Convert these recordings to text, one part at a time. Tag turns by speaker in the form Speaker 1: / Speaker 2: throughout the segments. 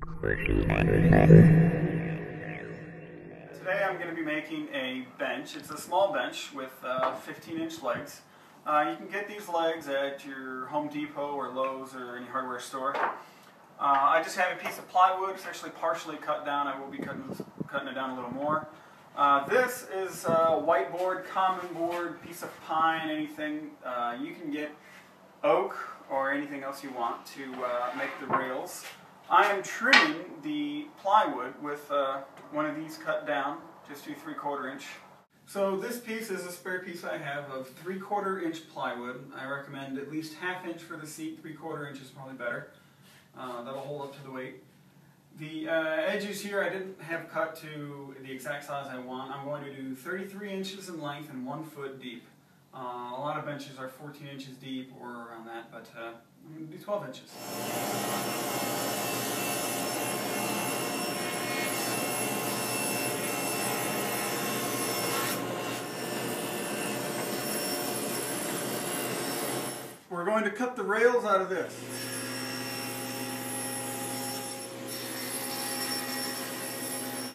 Speaker 1: Today I'm going to be making a bench. It's a small bench with 15-inch legs. You can get these legs at your Home Depot or Lowe's or any hardware store. I just have a piece of plywood. It's actually partially cut down. I will be cutting it down a little more. This is a whiteboard, common board, piece of pine, anything. You can get oak or anything else you want to make the rails. I am trimming the plywood with one of these cut down, just do 3/4 inch. So this piece is a spare piece I have of 3/4 inch plywood. I recommend at least 1/2 inch for the seat, 3/4 inch is probably better. That'll hold up to the weight. The edges here I didn't have cut to the exact size I want. I'm going to do 33 inches in length and 1 foot deep. A lot of benches are 14 inches deep or around that, but I'm going to do 12 inches. We're going to cut the rails out of this.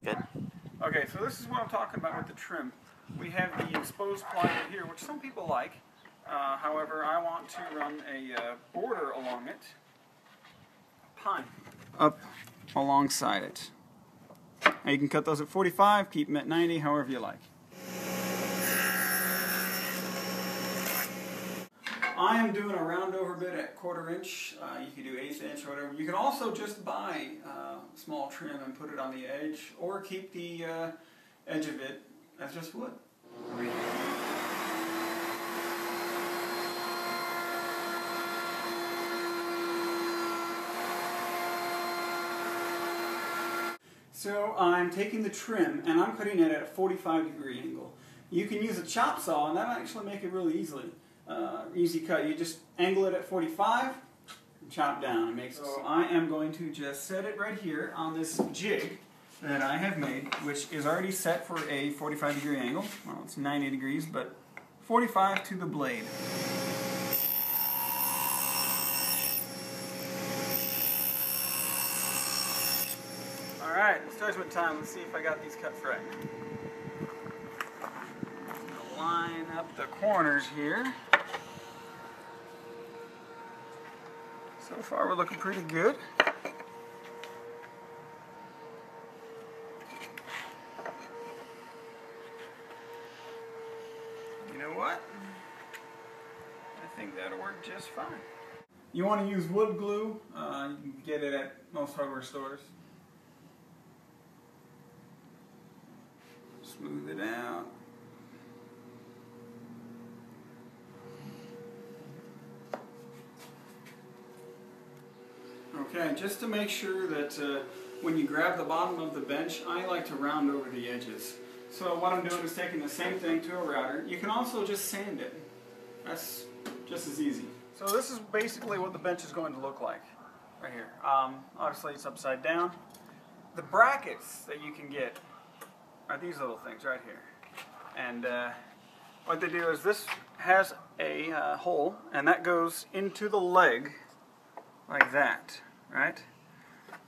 Speaker 2: Good.
Speaker 1: Okay, so this is what I'm talking about with the trim. We have the exposed plywood here, which some people like. However, I want to run a border along it, pine, up alongside it. Now you can cut those at 45, keep them at 90, however you like. I am doing a round over bit at 1/4 inch. You can do 1/8 inch or whatever. You can also just buy small trim and put it on the edge, or keep the edge of it as just wood. So I'm taking the trim and I'm cutting it at a 45-degree angle. You can use a chop saw and that'll actually make it really easy cut. You just angle it at 45 and chop down. It makes so I am going to just set it right here on this jig that I have made, which is already set for a 45-degree angle. Well, it's 90 degrees, but 45 to the blade. Alright, it's judgment time. Let's see if I got these cuts right. Line up the corners here. So far we're looking pretty good. You know what? I think that'll work just fine. You want to use wood glue. You can get it at most hardware stores. Smooth it out. Okay, just to make sure that when you grab the bottom of the bench, I like to round over the edges. So what I'm doing is taking the same thing to a router. You can also just sand it. That's just as easy. So this is basically what the bench is going to look like right here. Obviously it's upside down. The brackets that you can get are these little things right here. And what they do is this has a hole, and that goes into the leg like that. Right?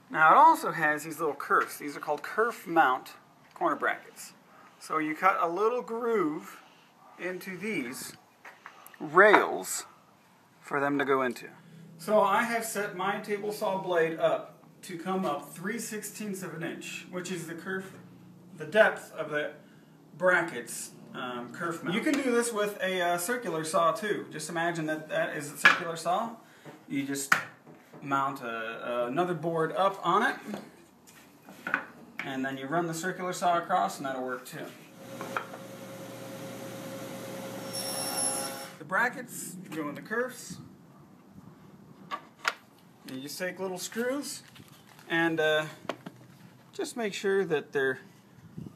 Speaker 1: Now it also has these little kerfs. These are called kerf mount corner brackets. So you cut a little groove into these rails for them to go into. So I have set my table saw blade up to come up 3/16 of an inch, which is the depth of the brackets kerf mount. You can do this with a circular saw too. Just imagine that is a circular saw. You just mount another board up on it, and then you run the circular saw across, and that'll work too. The brackets go in the kerfs. You just take little screws and just make sure that they're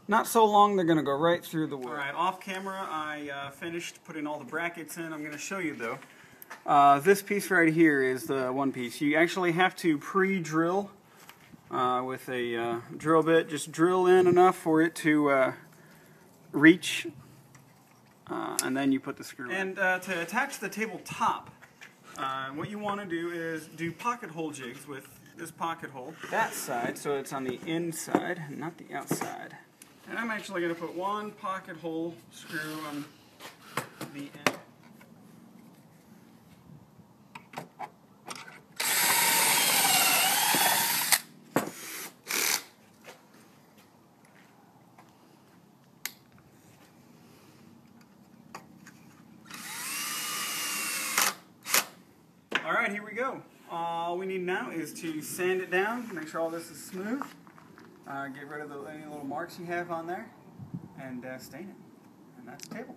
Speaker 1: not so long they're going to go right through the wood. Alright, off camera I finished putting all the brackets in. I'm going to show you though. This piece right here is the one piece. You actually have to pre-drill with a drill bit. Just drill in enough for it to reach, and then you put the screw in. And to attach the tabletop, what you want to do is do pocket hole jigs with this pocket hole that side so it's on the inside, not the outside. And I'm actually going to put one pocket hole screw on the end. Alright, here we go. All we need now is to sand it down, make sure all this is smooth, get rid of any little marks you have on there, and stain it. And that's the table.